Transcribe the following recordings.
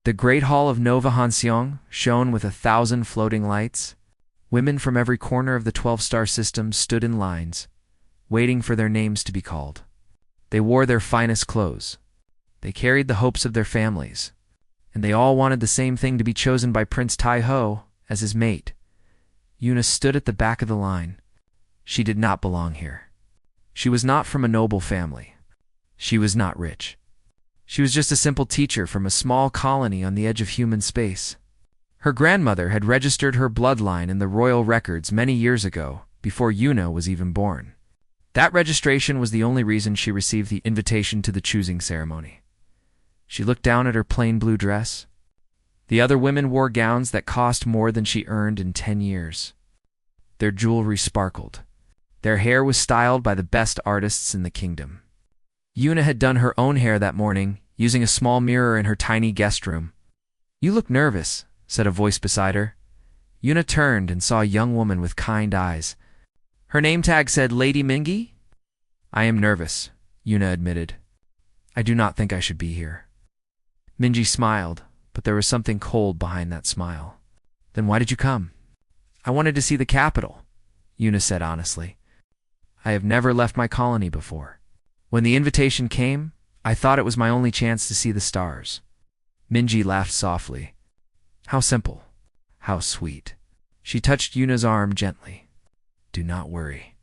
The great hall of Nova Hansong shone with 1,000 floating lights. Women from every corner of the 12-star system stood in lines, waiting for their names to be called. They wore their finest clothes. They carried the hopes of their families, and they all wanted the same thing: to be chosen by Prince Tai-ho as his mate. Yuna stood at the back of the line. She did not belong here. She was not from a noble family. She was not rich. She was just a simple teacher from a small colony on the edge of human space. Her grandmother had registered her bloodline in the royal records many years ago, before Yuna was even born. That registration was the only reason she received the invitation to the choosing ceremony. She looked down at her plain blue dress. The other women wore gowns that cost more than she earned in 10 years. Their jewelry sparkled. Their hair was styled by the best artists in the kingdom. Yuna had done her own hair that morning, using a small mirror in her tiny guest room. "You look nervous," said a voice beside her. Yuna turned and saw a young woman with kind eyes. Her name tag said Lady Mingi. "I am nervous," Yuna admitted. "I do not think I should be here." Minji smiled, but there was something cold behind that smile. "Then why did you come?" "I wanted to see the capital," Yuna said honestly. "I have never left my colony before. When the invitation came, I thought it was my only chance to see the stars." Minji laughed softly. "How simple. How sweet." She touched Yuna's arm gently. "Do not worry.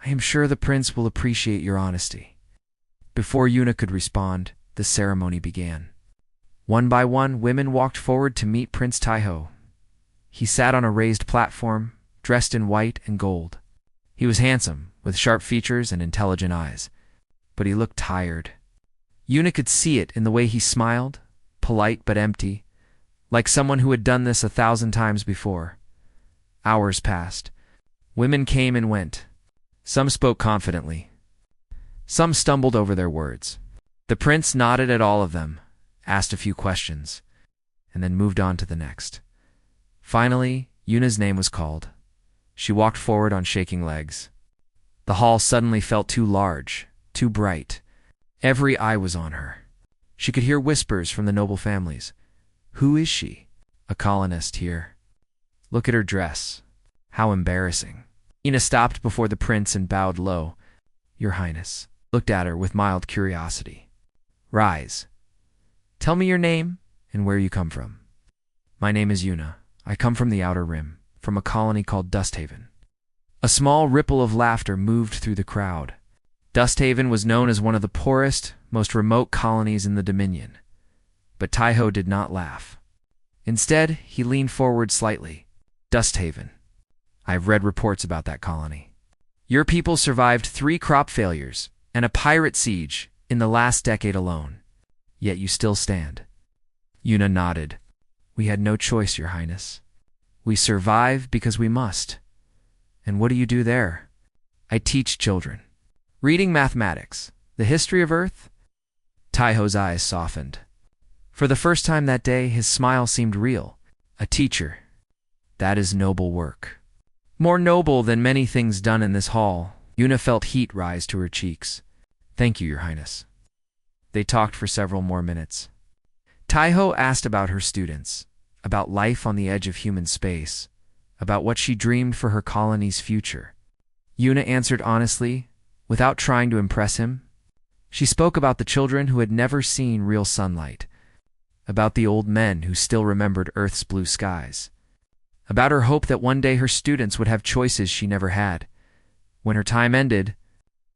I am sure the prince will appreciate your honesty." Before Yuna could respond, the ceremony began. One by one, women walked forward to meet Prince Tai-ho. He sat on a raised platform, dressed in white and gold. He was handsome, with sharp features and intelligent eyes, but he looked tired. Yuna could see it in the way he smiled, polite but empty, like someone who had done this 1,000 times before. Hours passed. Women came and went. Some spoke confidently. Some stumbled over their words. The prince nodded at all of them, asked a few questions, and then moved on to the next. Finally, Yuna's name was called. She walked forward on shaking legs. The hall suddenly felt too large, too bright. Every eye was on her. She could hear whispers from the noble families. "Who is she?" "A colonist here." "Look at her dress. How embarrassing." Yuna stopped before the prince and bowed low. "Your Highness," looked at her with mild curiosity. "Rise. Tell me your name and where you come from." "My name is Yuna. I come from the Outer Rim, from a colony called Dusthaven." A small ripple of laughter moved through the crowd. Dusthaven was known as one of the poorest, most remote colonies in the Dominion. But Tai-ho did not laugh. Instead, he leaned forward slightly. "Dusthaven. I have read reports about that colony. Your people survived 3 crop failures and a pirate siege in the last decade alone. Yet you still stand." Yuna nodded. "We had no choice, Your Highness. We survive because we must." "And what do you do there?" "I teach children. Reading mathematics, the history of Earth." Tai-ho's eyes softened. For the first time that day, his smile seemed real. "A teacher. That is noble work. More noble than many things done in this hall." Yuna felt heat rise to her cheeks. "Thank you, Your Highness." They talked for several more minutes. Tai-ho asked about her students, about life on the edge of human space, about what she dreamed for her colony's future. Yuna answered honestly, without trying to impress him. She spoke about the children who had never seen real sunlight, about the old men who still remembered Earth's blue skies, about her hope that one day her students would have choices she never had. When her time ended,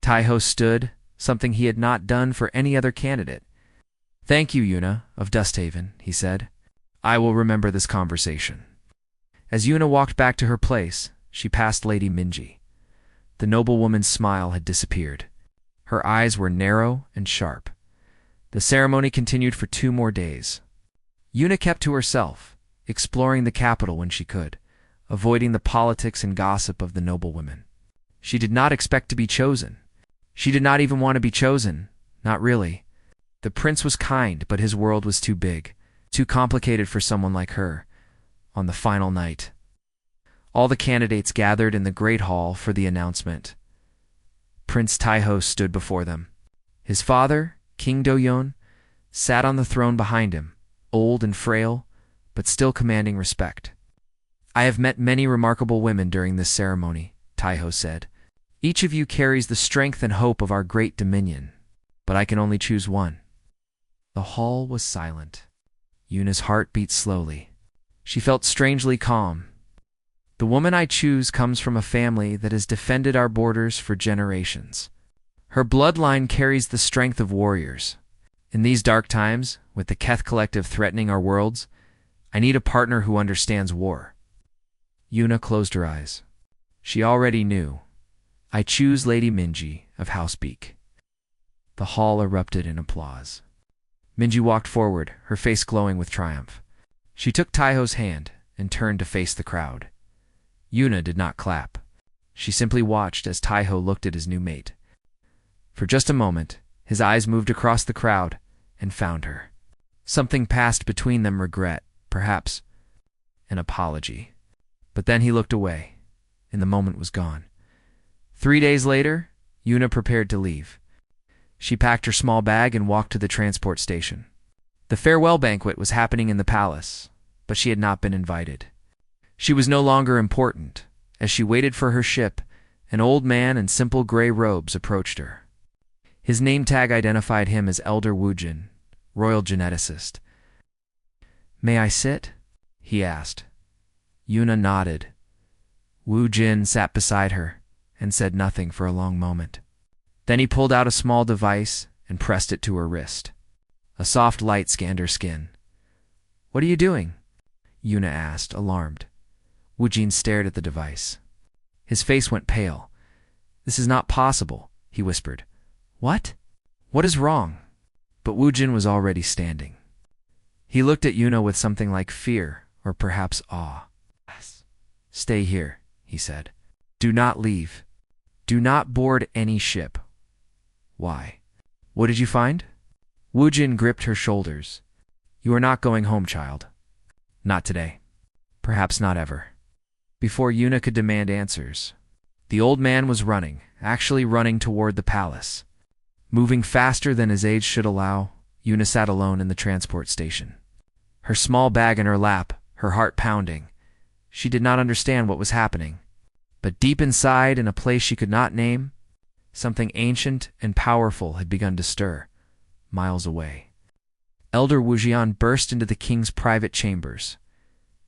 Tai-ho stood, something he had not done for any other candidate. "Thank you, Yuna, of Dusthaven," he said. "I will remember this conversation." As Yuna walked back to her place, she passed Lady Minji. The noblewoman's smile had disappeared. Her eyes were narrow and sharp. The ceremony continued for 2 more days. Yuna kept to herself, exploring the capital when she could, avoiding the politics and gossip of the noblewomen. She did not expect to be chosen. She did not even want to be chosen, not really. The prince was kind, but his world was too big, too complicated for someone like her. On the final night, all the candidates gathered in the great hall for the announcement. Prince Tai-ho stood before them. His father, King Do-yeon, sat on the throne behind him, old and frail, but still commanding respect. I have met many remarkable women during this ceremony, Taiho said. Each of you carries the strength and hope of our great dominion, but I can only choose one. The hall was silent. Yuna's heart beat slowly. She felt strangely calm. The woman I choose comes from a family that has defended our borders for generations. Her bloodline carries the strength of warriors. In these dark times, with the Keth Collective threatening our worlds, I need a partner who understands war. Yuna closed her eyes. She already knew. I choose Lady Minji of House Beak. The hall erupted in applause. Minji walked forward, her face glowing with triumph. She took Taiho's hand and turned to face the crowd. Yuna did not clap. She simply watched as Taiho looked at his new mate. For just a moment, his eyes moved across the crowd and found her. Something passed between them, regret, perhaps an apology. But then he looked away, and the moment was gone. 3 days later, Yuna prepared to leave. She packed her small bag and walked to the transport station. The farewell banquet was happening in the palace, but she had not been invited. She was no longer important. As she waited for her ship, an old man in simple gray robes approached her. His name tag identified him as Elder Wujin, royal geneticist. "May I sit?" he asked. Yuna nodded. Wujin sat beside her and said nothing for a long moment. Then he pulled out a small device and pressed it to her wrist. A soft light scanned her skin. "What are you doing?" Yuna asked, alarmed. Wujin stared at the device. His face went pale. "This is not possible," he whispered. "What? What is wrong?" But Wujin was already standing. He looked at Yuna with something like fear, or perhaps awe. "Stay here," he said. "Do not leave. Do not board any ship." "Why? What did you find?" Wujin gripped her shoulders. "You are not going home, child. Not today. Perhaps not ever." Before Yuna could demand answers, the old man was running, actually running toward the palace. Moving faster than his age should allow, Yuna sat alone in the transport station. Her small bag in her lap, her heart pounding. She did not understand what was happening. But deep inside, in a place she could not name, something ancient and powerful had begun to stir, miles away. Elder Wujian burst into the king's private chambers.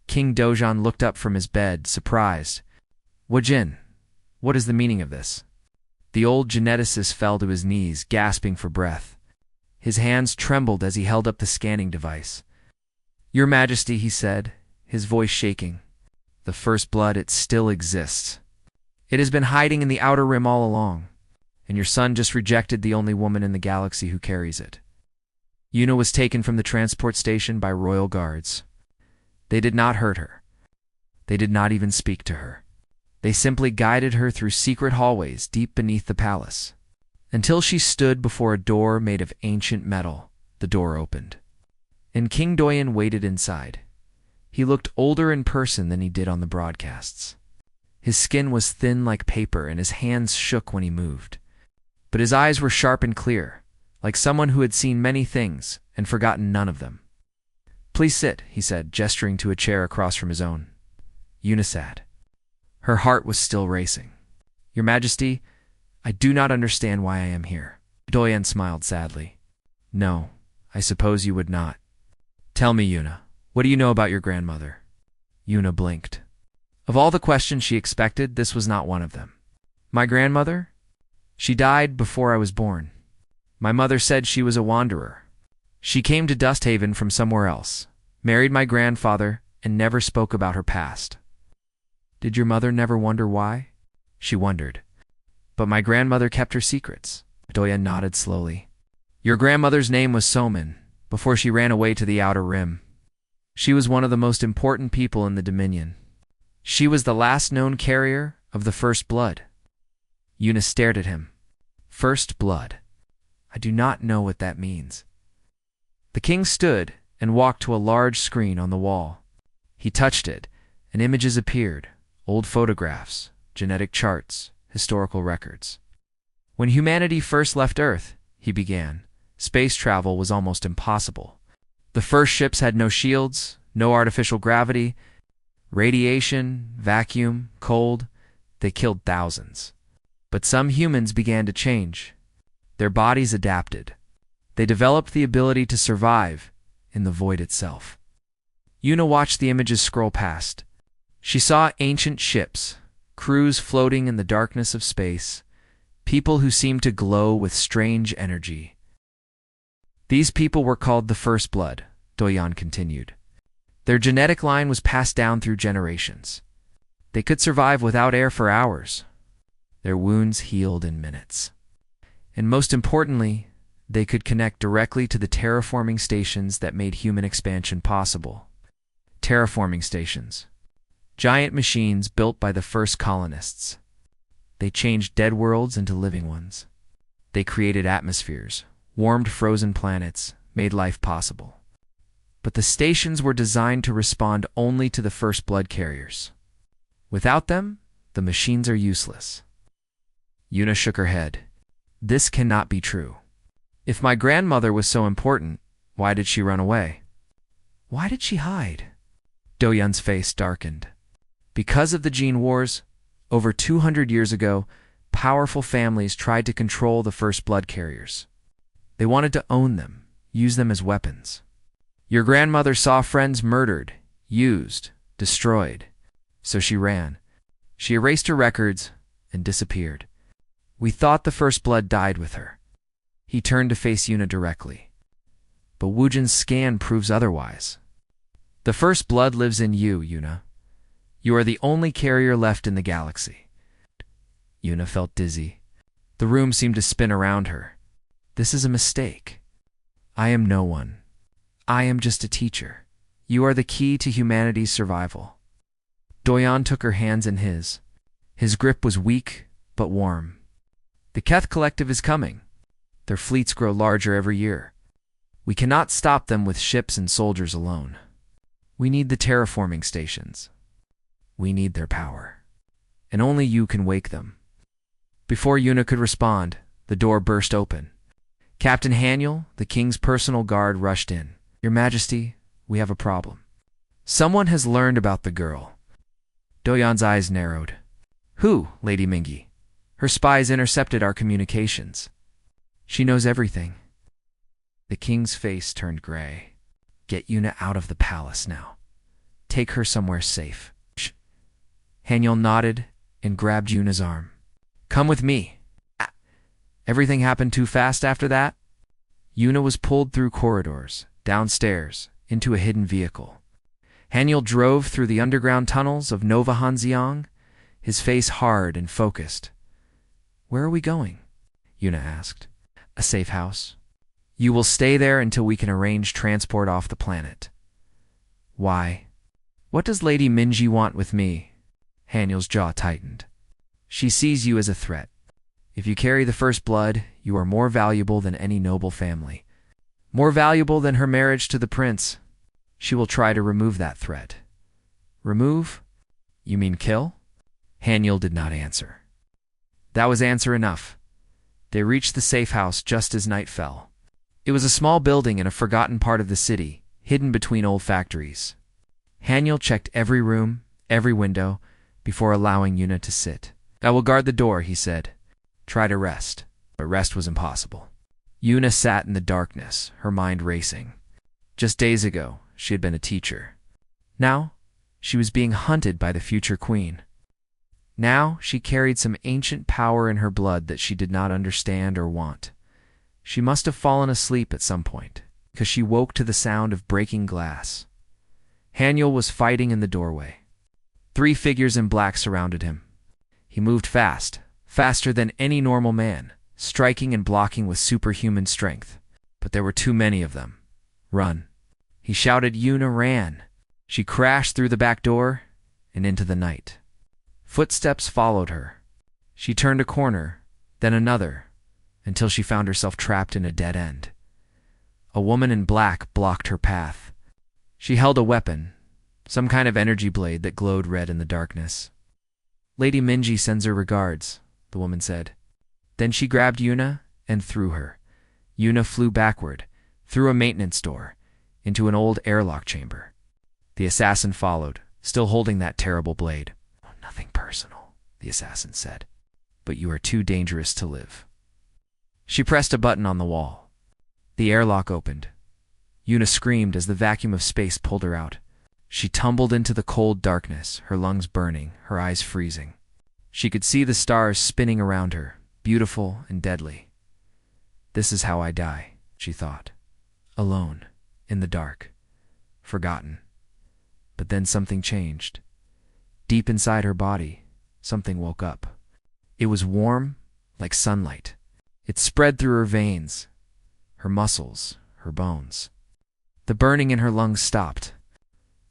King Dojan looked up from his bed, surprised. "Wujin, what is the meaning of this?" The old geneticist fell to his knees, gasping for breath. His hands trembled as he held up the scanning device. "Your Majesty," he said, his voice shaking. "The first blood, it still exists. It has been hiding in the outer rim all along, and your son just rejected the only woman in the galaxy who carries it." Yuna was taken from the transport station by royal guards. They did not hurt her. They did not even speak to her. They simply guided her through secret hallways deep beneath the palace. Until she stood before a door made of ancient metal, the door opened. And King Doyan waited inside. He looked older in person than he did on the broadcasts. His skin was thin like paper and his hands shook when he moved. But his eyes were sharp and clear, like someone who had seen many things and forgotten none of them. "Please sit," he said, gesturing to a chair across from his own. Yuna sat. Her heart was still racing. "Your Majesty, I do not understand why I am here." Doyan smiled sadly. "No, I suppose you would not. Tell me, Yuna, what do you know about your grandmother?" Yuna blinked. Of all the questions she expected, this was not one of them. "My grandmother? She died before I was born. My mother said she was a wanderer. She came to Dusthaven from somewhere else, married my grandfather, and never spoke about her past." "Did your mother never wonder why?" "She wondered. But my grandmother kept her secrets." Doyan nodded slowly. "Your grandmother's name was Somin, before she ran away to the Outer Rim. She was one of the most important people in the Dominion. She was the last known carrier of the First Blood." Yuna stared at him. "First Blood. I do not know what that means." The king stood and walked to a large screen on the wall. He touched it, and images appeared, old photographs, genetic charts, historical records. "When humanity first left Earth," he began, "space travel was almost impossible. The first ships had no shields, no artificial gravity, radiation, vacuum, cold. They killed thousands. But some humans began to change. Their bodies adapted. They developed the ability to survive in the void itself. Yuna watched the images scroll past. She saw ancient ships, crews floating in the darkness of space, people who seemed to glow with strange energy. These people were called the First Blood, Doyan continued. Their genetic line was passed down through generations. They could survive without air for hours. Their wounds healed in minutes. And most importantly, they could connect directly to the terraforming stations that made human expansion possible. Terraforming stations. Giant machines built by the first colonists. They changed dead worlds into living ones. They created atmospheres, warmed frozen planets, made life possible. But the stations were designed to respond only to the first blood carriers. Without them, the machines are useless. Yuna shook her head. This cannot be true. If my grandmother was so important, why did she run away? Why did she hide? Doyan's face darkened. Because of the gene wars, over 200 years ago, powerful families tried to control the first blood carriers. They wanted to own them, use them as weapons. Your grandmother saw friends murdered, used, destroyed. So she ran. She erased her records and disappeared. We thought the first blood died with her. He turned to face Yuna directly. But Wujin's scan proves otherwise. The first blood lives in you, Yuna. You are the only carrier left in the galaxy. Yuna felt dizzy. The room seemed to spin around her. This is a mistake. I am no one. I am just a teacher. You are the key to humanity's survival. Doyan took her hands in his. His grip was weak, but warm. The Keth Collective is coming. Their fleets grow larger every year. We cannot stop them with ships and soldiers alone. We need the terraforming stations. We need their power. And only you can wake them. Before Yuna could respond, the door burst open. Captain Haniel, the king's personal guard, rushed in. Your Majesty, we have a problem. Someone has learned about the girl. Doyan's eyes narrowed. Who, Lady Mingi? Her spies intercepted our communications. She knows everything. The king's face turned gray. Get Yuna out of the palace now. Take her somewhere safe. Shh. Haniel nodded and grabbed Yuna's arm. Come with me. Everything happened too fast after that? Yuna was pulled through corridors, downstairs, into a hidden vehicle. Haniel drove through the underground tunnels of Nova Hanxiang, his face hard and focused. Where are we going? Yuna asked. A safe house. You will stay there until we can arrange transport off the planet. Why? What does Lady Minji want with me? Haniel's jaw tightened. She sees you as a threat. If you carry the first blood, you are more valuable than any noble family. More valuable than her marriage to the prince. She will try to remove that threat. Remove? You mean kill? Haniel did not answer. That was answer enough. They reached the safe house just as night fell. It was a small building in a forgotten part of the city, hidden between old factories. Haniel checked every room, every window, before allowing Yuna to sit. I will guard the door, he said. Try to rest. But rest was impossible. Yuna sat in the darkness, her mind racing. Just days ago, she had been a teacher. Now, she was being hunted by the future queen. Now, she carried some ancient power in her blood that she did not understand or want. She must have fallen asleep at some point, because she woke to the sound of breaking glass. Haniel was fighting in the doorway. 3 figures in black surrounded him. He moved fast, faster than any normal man, striking and blocking with superhuman strength. But there were too many of them. Run. He shouted. Yuna ran. She crashed through the back door and into the night. Footsteps followed her. She turned a corner, then another, until she found herself trapped in a dead end. A woman in black blocked her path. She held a weapon, some kind of energy blade that glowed red in the darkness. Lady Minji sends her regards, the woman said. Then she grabbed Yuna and threw her. Yuna flew backward, through a maintenance door, into an old airlock chamber. The assassin followed, still holding that terrible blade. "Oh, nothing personal," the assassin said, "but you are too dangerous to live." She pressed a button on the wall. The airlock opened. Una screamed as the vacuum of space pulled her out. She tumbled into the cold darkness, her lungs burning, her eyes freezing. She could see the stars spinning around her, beautiful and deadly. "This is how I die," she thought. Alone, in the dark, forgotten. But then something changed. Deep inside her body, something woke up. It was warm, like sunlight. It spread through her veins, her muscles, her bones. The burning in her lungs stopped.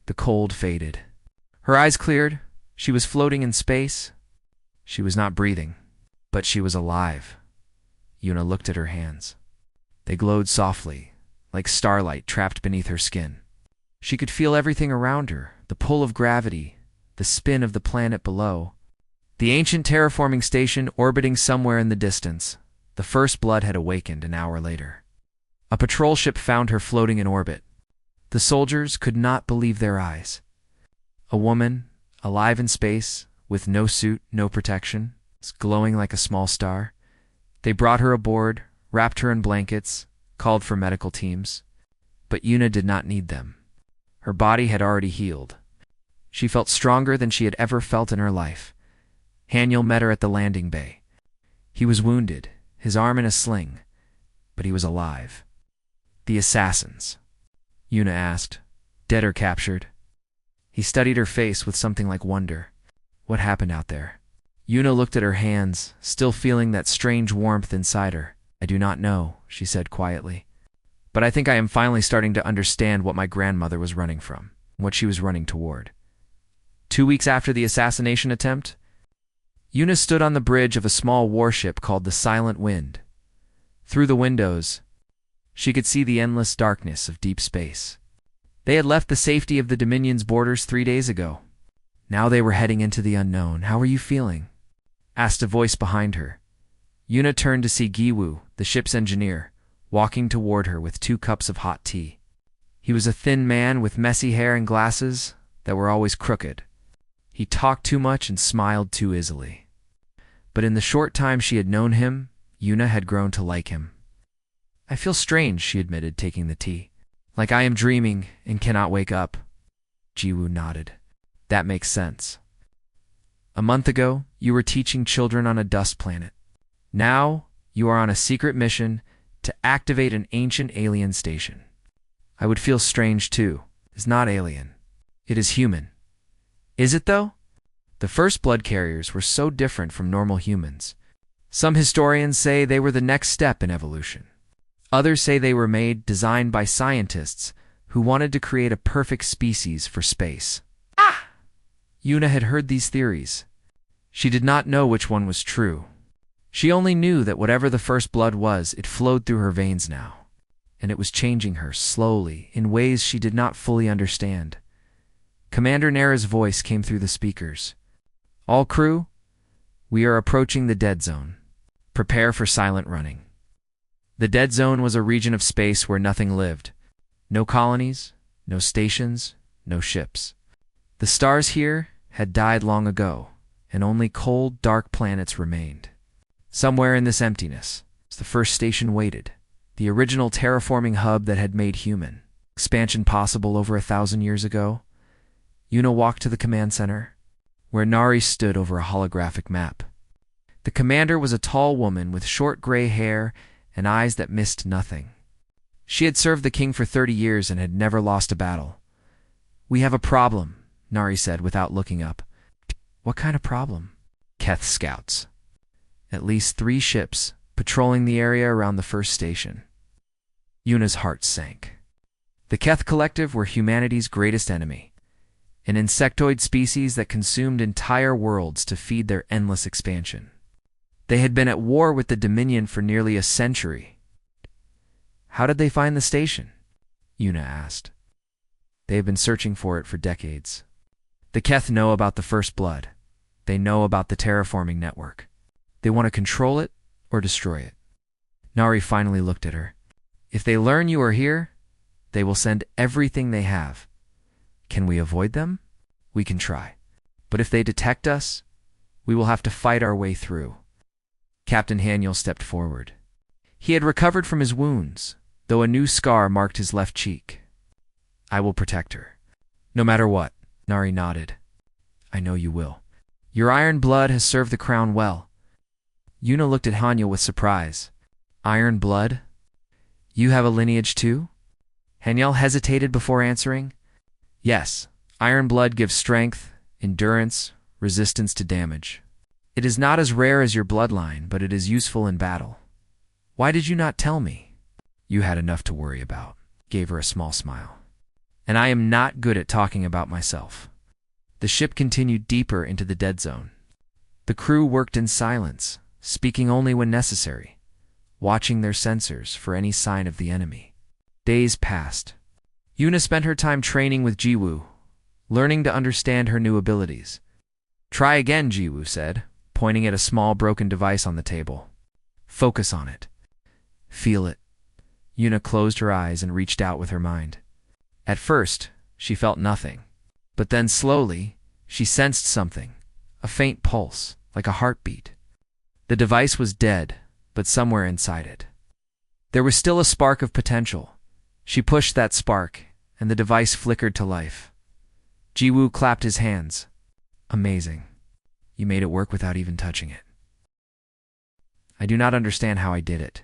The cold faded. Her eyes cleared. She was floating in space. She was not breathing, but she was alive. Una looked at her hands. They glowed softly, like starlight trapped beneath her skin. She could feel everything around her, the pull of gravity, the spin of the planet below. The ancient terraforming station orbiting somewhere in the distance. The first blood had awakened an hour later. A patrol ship found her floating in orbit. The soldiers could not believe their eyes. A woman, alive in space, with no suit, no protection, glowing like a small star. They brought her aboard, wrapped her in blankets, called for medical teams. But Una did not need them. Her body had already healed. She felt stronger than she had ever felt in her life. Haniel met her at the landing bay. He was wounded, his arm in a sling, but he was alive. "The assassins?" Una asked. "Dead or captured?" He studied her face with something like wonder. "What happened out there?" Una looked at her hands, still feeling that strange warmth inside her. "I do not know," she said quietly. "But I think I am finally starting to understand what my grandmother was running from, what she was running toward." 2 weeks after the assassination attempt, Una stood on the bridge of a small warship called the Silent Wind. Through the windows, she could see the endless darkness of deep space. They had left the safety of the Dominion's borders 3 days ago. Now they were heading into the unknown. "How are you feeling?" asked a voice behind her. Una turned to see Giwu, the ship's engineer, walking toward her with 2 cups of hot tea. He was a thin man with messy hair and glasses that were always crooked. He talked too much and smiled too easily. But in the short time she had known him, Una had grown to like him. "I feel strange," she admitted, taking the tea. "Like I am dreaming and cannot wake up." Giwu nodded. "That makes sense. A month ago, you were teaching children on a dust planet. Now, you are on a secret mission to activate an ancient alien station. I would feel strange too. It's not alien. It is human." "Is it though?" The first blood carriers were so different from normal humans. Some historians say they were the next step in evolution. Others say they were designed by scientists who wanted to create a perfect species for space. Una had heard these theories. She did not know which one was true. She only knew that whatever the first blood was, it flowed through her veins now, and it was changing her slowly in ways she did not fully understand. Commander Nera's voice came through the speakers. "All crew, we are approaching the dead zone. Prepare for silent running." The dead zone was a region of space where nothing lived. No colonies, no stations, no ships. The stars here had died long ago, and only cold, dark planets remained. Somewhere in this emptiness, the first station waited, the original terraforming hub that had made human expansion possible over 1,000 years ago. Una walked to the command center, where Nari stood over a holographic map. The commander was a tall woman with short gray hair and eyes that missed nothing. She had served the king for 30 years and had never lost a battle. "We have a problem," Nari said without looking up. "What kind of problem?" "Keth scouts. At least 3 ships patrolling the area around the first station." Una's heart sank. The Keth Collective were humanity's greatest enemy, an insectoid species that consumed entire worlds to feed their endless expansion. They had been at war with the Dominion for nearly a century. "How did they find the station?" Una asked. "They have been searching for it for decades. The Keth know about the First Blood. They know about the terraforming network. They want to control it or destroy it." Nari finally looked at her. "If they learn you are here, They will send everything they have. Can we avoid them? We can try. But if they detect us, we will have to fight our way through. Captain Haniel stepped forward. He had recovered from his wounds, though a new scar marked his left cheek. I will protect her. No matter what, Nari nodded. I know you will. Your iron blood has served the crown well. Yuna looked at Haniel with surprise. Iron blood? You have a lineage too? Haniel hesitated before answering. Yes, iron blood gives strength, endurance, resistance to damage. It is not as rare as your bloodline, but it is useful in battle. Why did you not tell me? You had enough to worry about. Gave her a small smile. And I am not good at talking about myself. The ship continued deeper into the dead zone. The crew worked in silence, speaking only when necessary, watching their sensors for any sign of the enemy. Days passed. Yuna spent her time training with Jiwoo, learning to understand her new abilities. Try again, Jiwoo said, pointing at a small broken device on the table. Focus on it. Feel it. Yuna closed her eyes and reached out with her mind. At first, she felt nothing. But then slowly, she sensed something, a faint pulse, like a heartbeat. The device was dead, but somewhere inside it. There was still a spark of potential. She pushed that spark, and the device flickered to life. Jiwoo clapped his hands. Amazing. You made it work without even touching it. I do not understand how I did it.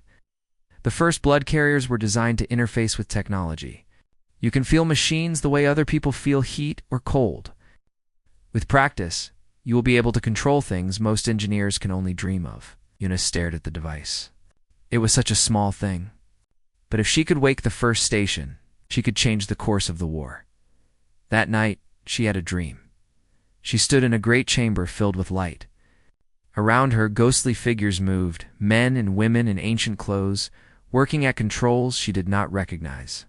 The first blood carriers were designed to interface with technology. You can feel machines the way other people feel heat or cold. With practice, you will be able to control things most engineers can only dream of. Yuna stared at the device. It was such a small thing. But if she could wake the first station, she could change the course of the war. That night, she had a dream. She stood in a great chamber filled with light. Around her, ghostly figures moved, men and women in ancient clothes, working at controls she did not recognize.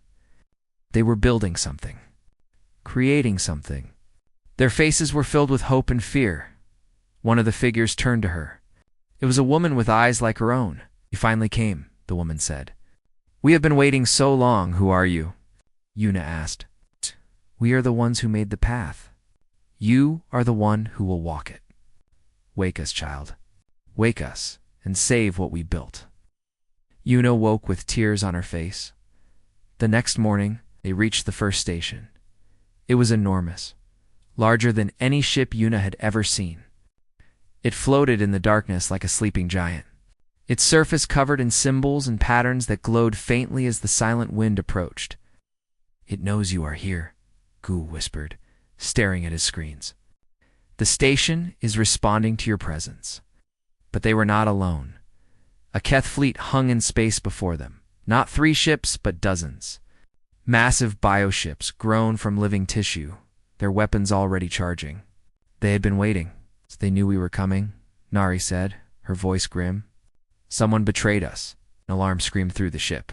They were building something, creating something. Their faces were filled with hope and fear. One of the figures turned to her. It was a woman with eyes like her own. You finally came, the woman said. We have been waiting so long. Who are you? Yuna asked. We are the ones who made the path. You are the one who will walk it. Wake us, child. Wake us and save what we built. Yuna woke with tears on her face. The next morning, they reached the first station. It was enormous, larger than any ship Yuna had ever seen. It floated in the darkness like a sleeping giant, its surface covered in symbols and patterns that glowed faintly as the silent wind approached. It knows you are here, Gu whispered, staring at his screens. The station is responding to your presence. But they were not alone. A Keth fleet hung in space before them. Not 3 ships, but dozens. Massive bioships grown from living tissue, their weapons already charging. They had been waiting, so they knew we were coming, Nari said, her voice grim. Someone betrayed us, an alarm screamed through the ship.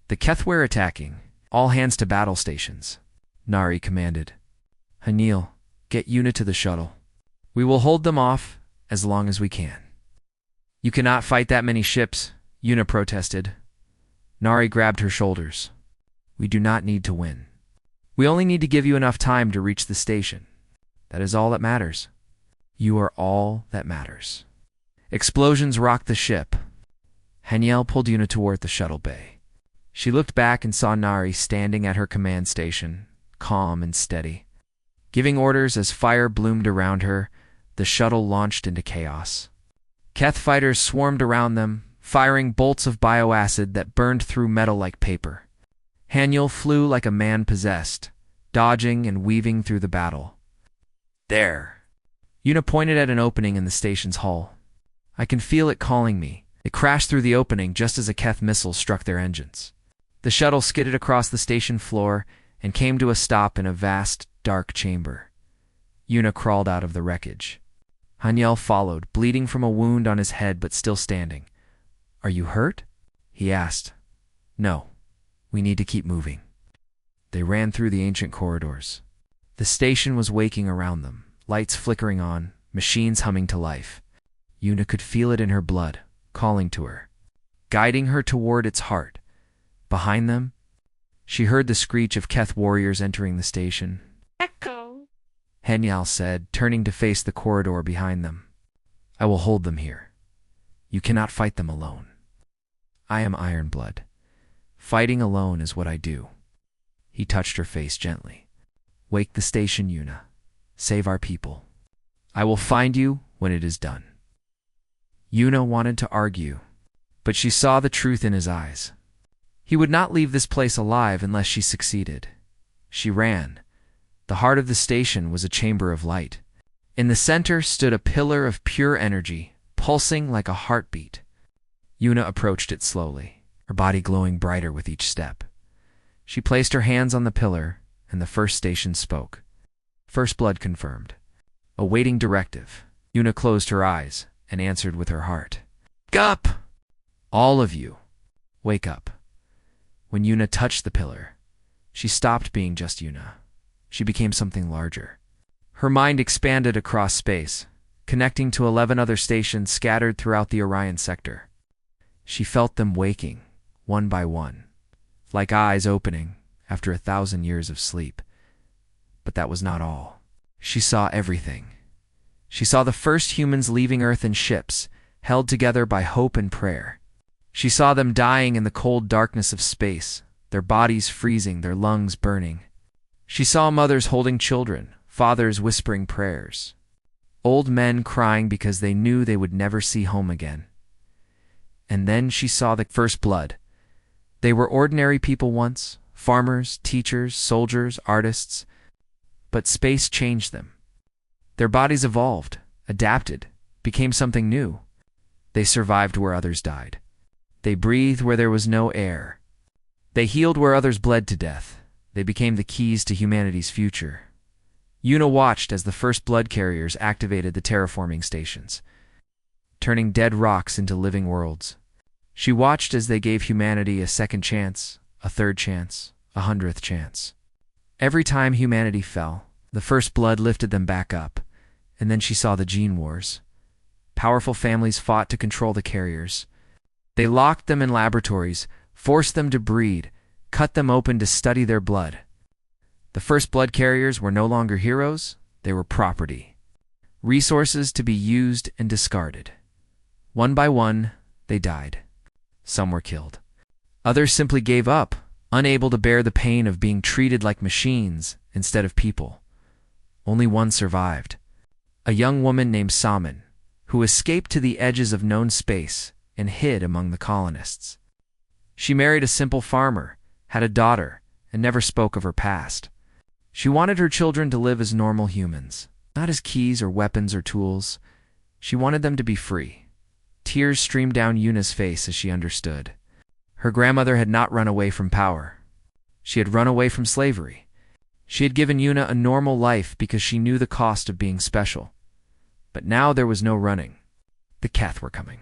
The Keth were attacking. All hands to battle stations, Nari commanded. Haniel, get Yuna to the shuttle. We will hold them off as long as we can. You cannot fight that many ships, Yuna protested. Nari grabbed her shoulders. We do not need to win. We only need to give you enough time to reach the station. That is all that matters. You are all that matters. Explosions rocked the ship. Haniel pulled Yuna toward the shuttle bay. She looked back and saw Nari standing at her command station, calm and steady. Giving orders as fire bloomed around her, the shuttle launched into chaos. Keth fighters swarmed around them, firing bolts of bioacid that burned through metal like paper. Haniel flew like a man possessed, dodging and weaving through the battle. There! Yuna pointed at an opening in the station's hull. I can feel it calling me. It crashed through the opening just as a Keth missile struck their engines. The shuttle skidded across the station floor and came to a stop in a vast, dark chamber. Yuna crawled out of the wreckage. Haniel followed, bleeding from a wound on his head but still standing. Are you hurt? He asked. No. We need to keep moving. They ran through the ancient corridors. The station was waking around them, lights flickering on, machines humming to life. Yuna could feel it in her blood, calling to her, guiding her toward its heart. Behind them, She heard the screech of Keth warriors entering the station. Echo. Hanyal said, turning to face the corridor behind them. I will hold them here. You cannot fight them alone. I am Ironblood. Fighting alone is what I do. He touched her face gently. Wake the station, Yuna. Save our people. I will find you when it is done. Yuna wanted to argue, but she saw the truth in his eyes. He would not leave this place alive unless she succeeded. She ran. The heart of the station was a chamber of light. In the center stood a pillar of pure energy, pulsing like a heartbeat. Yuna approached it slowly, her body glowing brighter with each step. She placed her hands on the pillar, and the first station spoke. First blood confirmed. Awaiting directive, Yuna closed her eyes and answered with her heart. Wake up! All of you, wake up. When Yuna touched the pillar, she stopped being just Yuna. She became something larger. Her mind expanded across space, connecting to 11 other stations scattered throughout the Orion sector. She felt them waking, one by one, like eyes opening after 1,000 years of sleep. But that was not all. She saw everything. She saw the first humans leaving Earth in ships, held together by hope and prayer. She saw them dying in the cold darkness of space, their bodies freezing, their lungs burning. She saw mothers holding children, fathers whispering prayers, old men crying because they knew they would never see home again. And then she saw the first blood. They were ordinary people once, farmers, teachers, soldiers, artists, but space changed them. Their bodies evolved, adapted, became something new. They survived where others died. They breathed where there was no air. They healed where others bled to death. They became the keys to humanity's future. Yuna watched as the first blood carriers activated the terraforming stations, turning dead rocks into living worlds. She watched as they gave humanity a second chance, a third chance, 100th chance. Every time humanity fell, the first blood lifted them back up, and then she saw the gene wars. Powerful families fought to control the carriers. They locked them in laboratories, forced them to breed, cut them open to study their blood. The first blood carriers were no longer heroes, they were property. Resources to be used and discarded. One by one, they died. Some were killed. Others simply gave up, unable to bear the pain of being treated like machines instead of people. Only one survived. A young woman named Saman, who escaped to the edges of known space and hid among the colonists. She married a simple farmer, had a daughter, and never spoke of her past. She wanted her children to live as normal humans, not as keys or weapons or tools. She wanted them to be free. Tears streamed down Yuna's face as she understood. Her grandmother had not run away from power. She had run away from slavery. She had given Yuna a normal life because she knew the cost of being special. But now there was no running. The Keth were coming.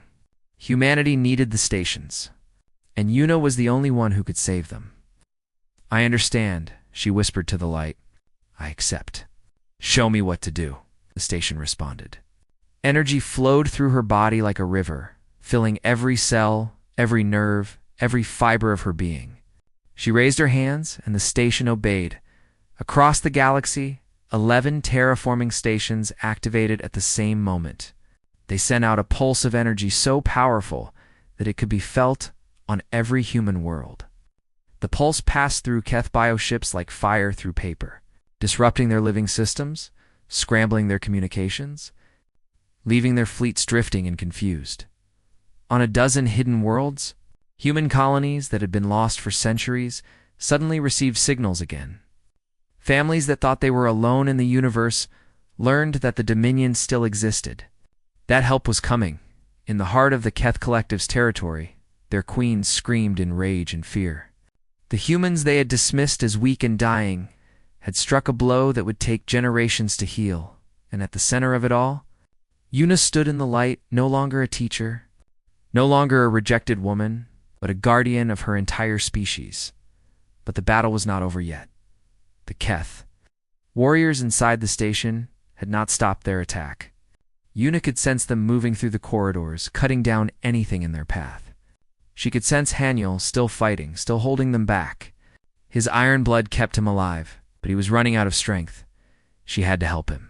Humanity needed the stations, and Yuna was the only one who could save them. I understand, she whispered to the light. I accept. Show me what to do, the station responded. Energy flowed through her body like a river, filling every cell, every nerve, every fiber of her being. She raised her hands, and the station obeyed. Across the galaxy, 11 terraforming stations activated at the same moment. They sent out a pulse of energy so powerful that it could be felt on every human world. The pulse passed through Keth bioships like fire through paper, disrupting their living systems, scrambling their communications, leaving their fleets drifting and confused. On a dozen hidden worlds, human colonies that had been lost for centuries suddenly received signals again. Families that thought they were alone in the universe learned that the Dominion still existed. That help was coming. In the heart of the Keth Collective's territory, their queens screamed in rage and fear. The humans they had dismissed as weak and dying had struck a blow that would take generations to heal, and at the center of it all, Yuna stood in the light, no longer a teacher, no longer a rejected woman, but a guardian of her entire species. But the battle was not over yet. The Keth, warriors inside the station, had not stopped their attack. Yuna could sense them moving through the corridors, cutting down anything in their path. She could sense Haniel still fighting, still holding them back, His iron blood kept him alive, but he was running out of strength. She had to help him.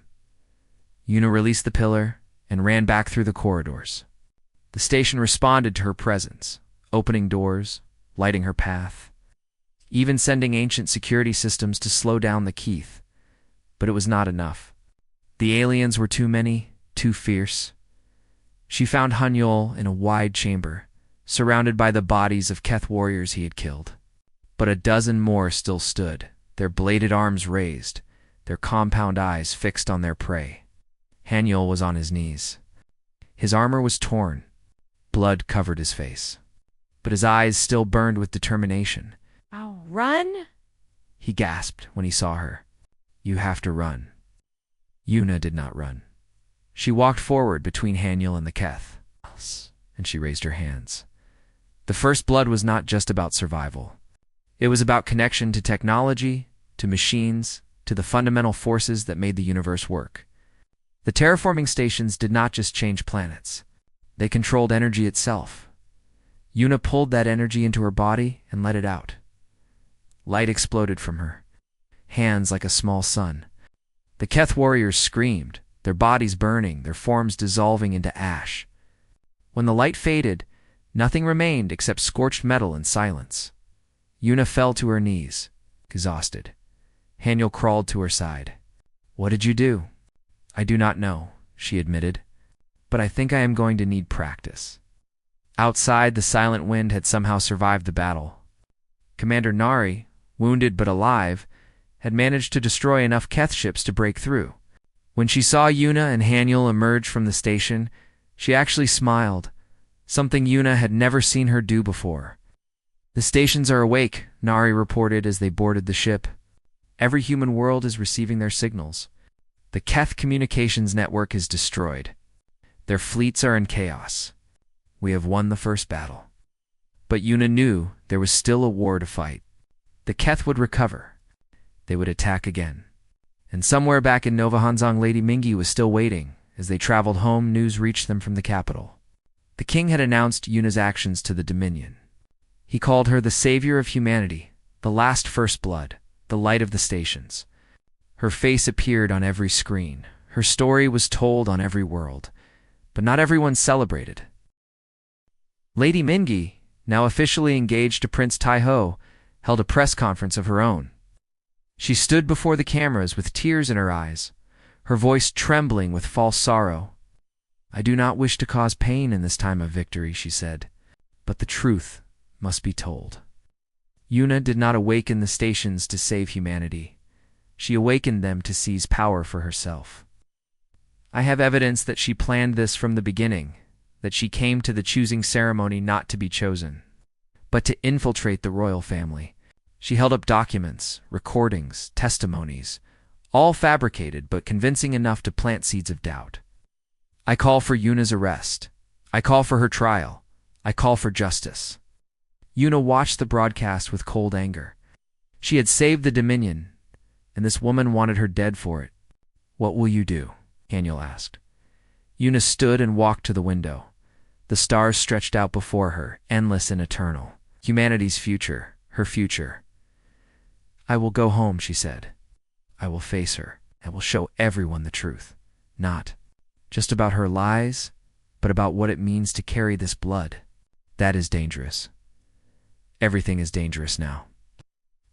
Yuna released the pillar and ran back through the corridors. The station responded to her presence, opening doors, lighting her path, even sending ancient security systems to slow down the Keith. But it was not enough. The aliens were too many, too fierce. She found Hunyul in a wide chamber, surrounded by the bodies of Keth warriors he had killed. But a dozen more still stood, their bladed arms raised, their compound eyes fixed on their prey. Hanyul was on his knees. His armor was torn. Blood covered his face. But his eyes still burned with determination. "Oh, run!" He gasped when he saw her. "You have to run." Yuna did not run. She walked forward between Hanyul and the Keth, and she raised her hands. The first blood was not just about survival. It was about connection to technology, to machines, to the fundamental forces that made the universe work. The terraforming stations did not just change planets. They controlled energy itself. Yuna pulled that energy into her body and let it out. Light exploded from her, hands like a small sun. The Keth warriors screamed, their bodies burning, their forms dissolving into ash. When the light faded, nothing remained except scorched metal and silence. Yuna fell to her knees, exhausted. Hanyul crawled to her side. "What did you do?" "I do not know," she admitted, "but I think I am going to need practice." Outside, the silent wind had somehow survived the battle. Commander Nari, wounded but alive, had managed to destroy enough Keth ships to break through. When she saw Yuna and Hanyul emerge from the station, she actually smiled, something Yuna had never seen her do before. "The stations are awake," Nari reported as they boarded the ship. "Every human world is receiving their signals. The Keth communications network is destroyed. Their fleets are in chaos. We have won the first battle." But Yuna knew there was still a war to fight. The Keth would recover. They would attack again. And somewhere back in Nova Hanzong, Lady Mingi was still waiting. As they traveled home, news reached them from the capital. The king had announced Yuna's actions to the Dominion. He called her the savior of humanity, the last first blood, the light of the stations. Her face appeared on every screen. Her story was told on every world. But not everyone celebrated. Lady Mingi, now officially engaged to Prince Taiho, held a press conference of her own. She stood before the cameras with tears in her eyes, her voice trembling with false sorrow. "I do not wish to cause pain in this time of victory," she said, "but the truth must be told. Yuna did not awaken the stations to save humanity. She awakened them to seize power for herself. I have evidence that she planned this from the beginning, that she came to the choosing ceremony not to be chosen, but to infiltrate the royal family. She held up documents, recordings, testimonies, all fabricated but convincing enough to plant seeds of doubt. I call for Yuna's arrest. I call for her trial. I call for justice." Yuna watched the broadcast with cold anger. She had saved the Dominion, and this woman wanted her dead for it. "What will you do?" Hanyul asked. Yuna stood and walked to the window. The stars stretched out before her, endless and eternal. Humanity's future, her future. "I will go home," she said. "I will face her. I will show everyone the truth. Not just about her lies, but about what it means to carry this blood. That is dangerous. Everything is dangerous now."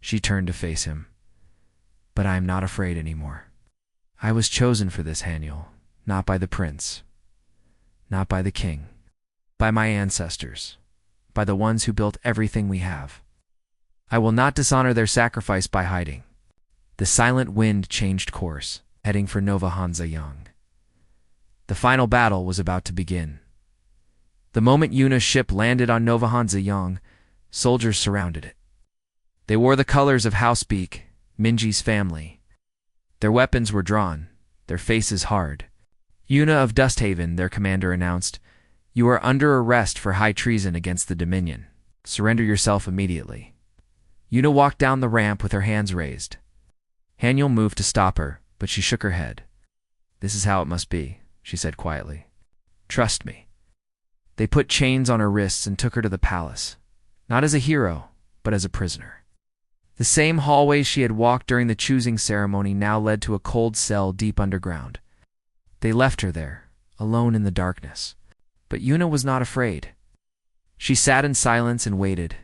She turned to face him. "But I am not afraid anymore. I was chosen for this, Hanyul, not by the prince, not by the king, by my ancestors, by the ones who built everything we have. I will not dishonor their sacrifice by hiding." The silent wind changed course, heading for Nova Hanzayong. The final battle was about to begin. The moment Yuna's ship landed on Nova Hanzayong, soldiers surrounded it. They wore the colors of House Beak, Minji's family. Their weapons were drawn, their faces hard. "Yuna of Dusthaven," their commander announced, "you are under arrest for high treason against the Dominion. Surrender yourself immediately." Yuna walked down the ramp with her hands raised. Hanyul moved to stop her, but she shook her head. "This is how it must be," she said quietly. "Trust me." They put chains on her wrists and took her to the palace, not as a hero, but as a prisoner. The same hallway she had walked during the choosing ceremony now led to a cold cell deep underground. They left her there, alone in the darkness. But Yuna was not afraid. She sat in silence and waited.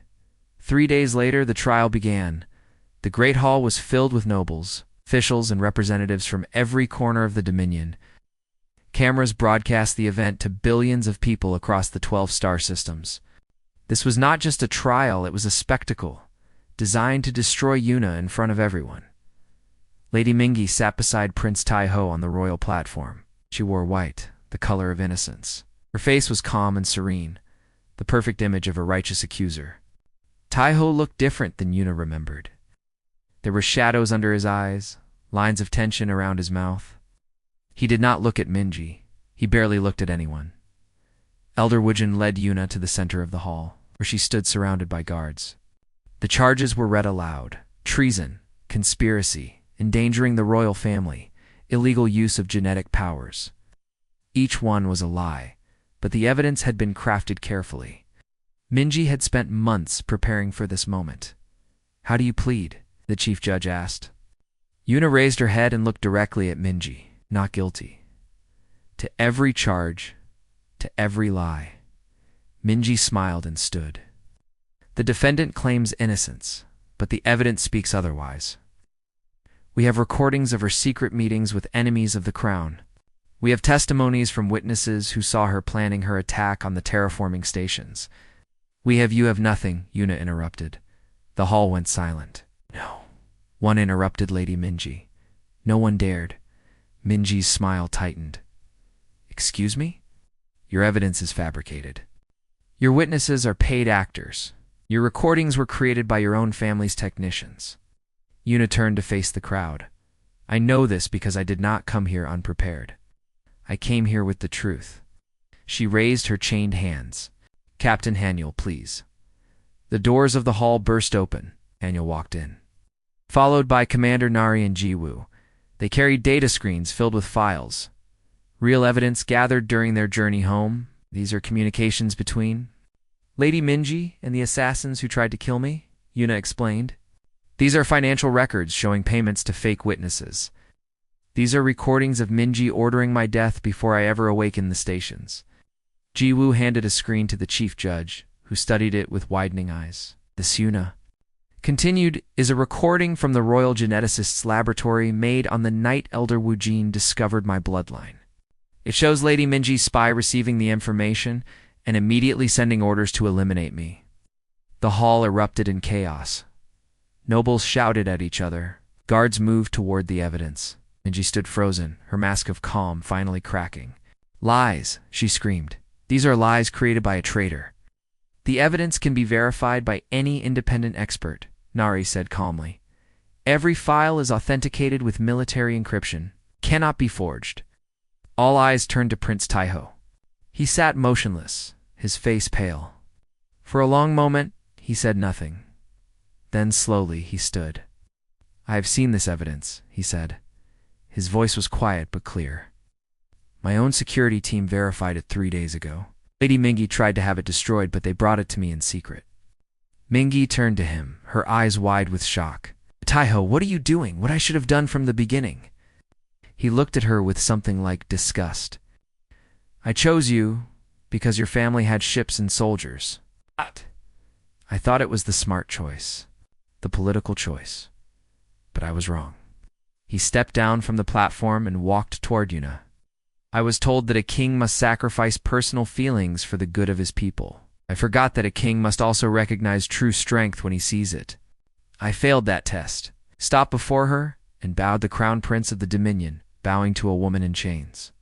3 days later, the trial began. The Great Hall was filled with nobles, officials, and representatives from every corner of the Dominion. Cameras broadcast the event to billions of people across the 12 star systems. This was not just a trial, it was a spectacle, designed to destroy Yuna in front of everyone. Lady Mingi sat beside Prince Tai-Ho on the royal platform. She wore white, the color of innocence. Her face was calm and serene, the perfect image of a righteous accuser. Tai-Ho looked different than Yuna remembered. There were shadows under his eyes, lines of tension around his mouth. He did not look at Minji. He barely looked at anyone. Elder Wujin led Yuna to the center of the hall, where she stood surrounded by guards. The charges were read aloud: treason, conspiracy, endangering the royal family, illegal use of genetic powers. Each one was a lie, but the evidence had been crafted carefully. Minji had spent months preparing for this moment. "How do you plead?" the chief judge asked. Yuna raised her head and looked directly at Minji. "Not guilty. To every charge, to every lie." Minji smiled and stood. "The defendant claims innocence, but the evidence speaks otherwise. We have recordings of her secret meetings with enemies of the crown. We have testimonies from witnesses who saw her planning her attack on the terraforming stations." You have nothing," Yuna interrupted. The hall went silent. "No," one interrupted Lady Minji. No one dared. Minji's smile tightened. "Excuse me? Your evidence is fabricated. Your witnesses are paid actors. Your recordings were created by your own family's technicians." Yuna turned to face the crowd. "I know this because I did not come here unprepared. I came here with the truth." She raised her chained hands. "Captain Haniel, please." The doors of the hall burst open. Haniel walked in, followed by Commander Nari and Jiwoo. They carried data screens filled with files. Real evidence gathered during their journey home. These are communications between Lady Minji and the assassins who tried to kill me, Yuna explained. "These are financial records showing payments to fake witnesses. These are recordings of Minji ordering my death before I ever awakened the stations." Jiwoo handed a screen to the chief judge, who studied it with widening eyes. "This, Yuna continued, is a recording from the Royal Geneticist's laboratory made on the night Elder Wujin discovered my bloodline. It shows Lady Minji's spy receiving the information and immediately sending orders to eliminate me." The hall erupted in chaos. Nobles shouted at each other. Guards moved toward the evidence. Minji stood frozen, her mask of calm finally cracking. "Lies," she screamed. "These are lies created by a traitor." "The evidence can be verified by any independent expert," Nari said calmly. "Every file is authenticated with military encryption. Cannot be forged." All eyes turned to Prince Tai-Ho. He sat motionless, his face pale. For a long moment, he said nothing. Then slowly he stood. "I have seen this evidence," he said. His voice was quiet but clear. "My own security team verified it 3 days ago. Lady Mingi tried to have it destroyed, but they brought it to me in secret." Mingi turned to him, her eyes wide with shock. "Tai-Ho, what are you doing? What I should have done from the beginning." He looked at her with something like disgust. "I chose you because your family had ships and soldiers. I thought it was the smart choice, the political choice. But I was wrong." He stepped down from the platform and walked toward Yuna. "I was told that a king must sacrifice personal feelings for the good of his people. I forgot that a king must also recognize true strength when he sees it. I failed that test." Stopped before her and bowed the crown prince of the Dominion, bowing to a woman in chains.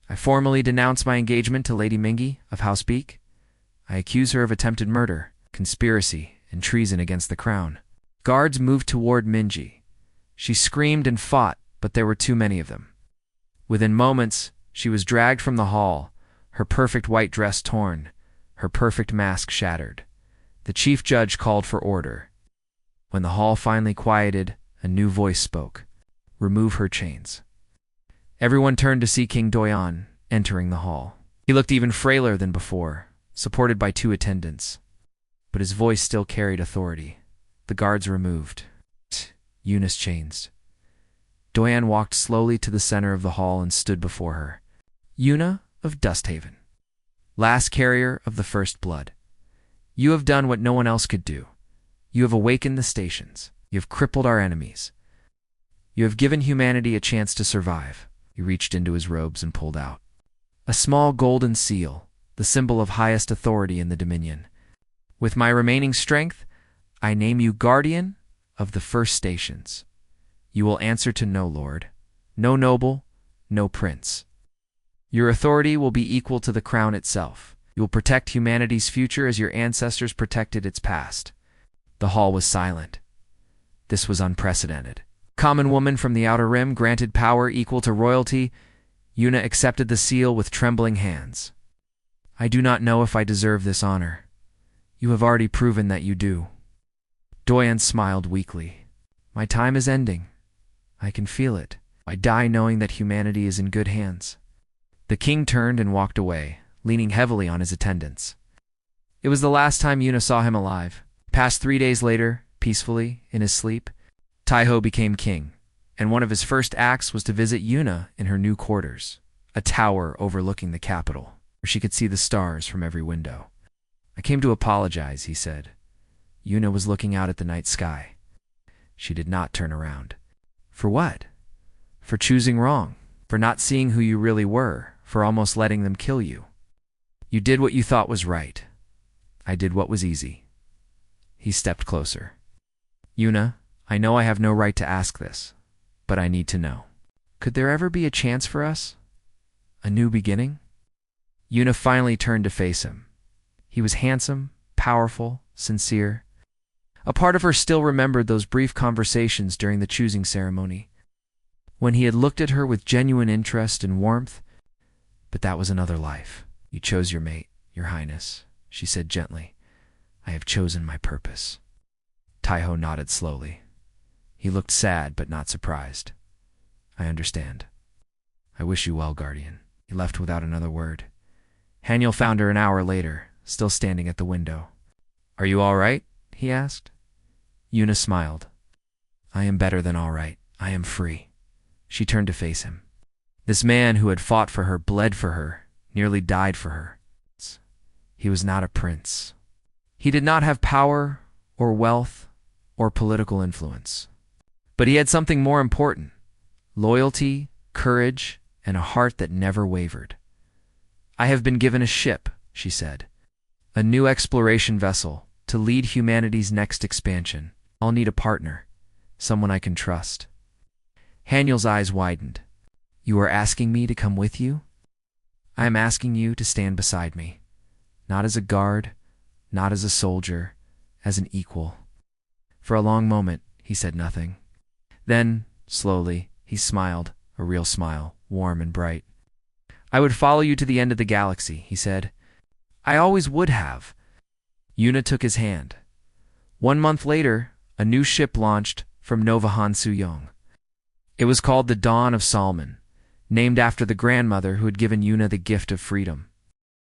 "I formally denounce my engagement to Lady Mingi of House Beak. I accuse her of attempted murder, conspiracy, and treason against the crown." Guards moved toward Minji. She screamed and fought, but there were too many of them. Within moments, she was dragged from the hall, her perfect white dress torn, her perfect mask shattered. The chief judge called for order. When the hall finally quieted, a new voice spoke. "Remove her chains." Everyone turned to see King Doyan entering the hall. He looked even frailer than before, supported by 2 attendants. But his voice still carried authority. the guards removed. Eunice changed. Doyan walked slowly to the center of the hall and stood before her. Una of Dusthaven, last carrier of the first blood. You have done what no one else could do. You have awakened the stations. You have crippled our enemies. You have given humanity a chance to survive. He reached into his robes and pulled out a small golden seal, the symbol of highest authority in the Dominion. With my remaining strength, I name you Guardian of the First Stations. You will answer to no lord, no noble, no prince. Your authority will be equal to the crown itself. You will protect humanity's future as your ancestors protected its past. The hall was silent. This was unprecedented. Common woman from the Outer Rim granted power equal to royalty. Una accepted the seal with trembling hands. I do not know if I deserve this honor. You have already proven that you do. Doyan smiled weakly. My time is ending. I can feel it. I die knowing that humanity is in good hands. The king turned and walked away, leaning heavily on his attendants. It was the last time Una saw him alive. Past 3 days later, peacefully, in his sleep, Taiho became king, and one of his first acts was to visit Una in her new quarters, a tower overlooking the capital, where she could see the stars from every window. I came to apologize, he said. Una was looking out at the night sky. She did not turn around. For what? For choosing wrong, for not seeing who you really were, for almost letting them kill you. You did what you thought was right. I did what was easy. He stepped closer. Una, I know I have no right to ask this, but I need to know. Could there ever be a chance for us? A new beginning? Una finally turned to face him. He was handsome, powerful, sincere. A part of her still remembered those brief conversations during the choosing ceremony, when he had looked at her with genuine interest and warmth. But that was another life. You chose your mate, Your Highness, she said gently. I have chosen my purpose. Taiho nodded slowly. He looked sad but not surprised. I understand. I wish you well, Guardian. He left without another word. Haniel found her an hour later, still standing at the window. Are you all right? He asked. Una smiled. I am better than all right. I am free. She turned to face him. This man who had fought for her, bled for her, nearly died for her. He was not a prince. He did not have power or wealth or political influence. But he had something more important: loyalty, courage, and a heart that never wavered. I have been given a ship, she said. A new exploration vessel to lead humanity's next expansion. I'll need a partner, someone I can trust. Haniel's eyes widened. You are asking me to come with you? I am asking you to stand beside me. Not as a guard, not as a soldier, as an equal. For a long moment, he said nothing. Then, slowly, he smiled, a real smile, warm and bright. I would follow you to the end of the galaxy, he said. I always would have. Una took his hand. 1 month later, a new ship launched from Nova Han-Suyong. It was called the Dawn of Salmon, named after the grandmother who had given Una the gift of freedom.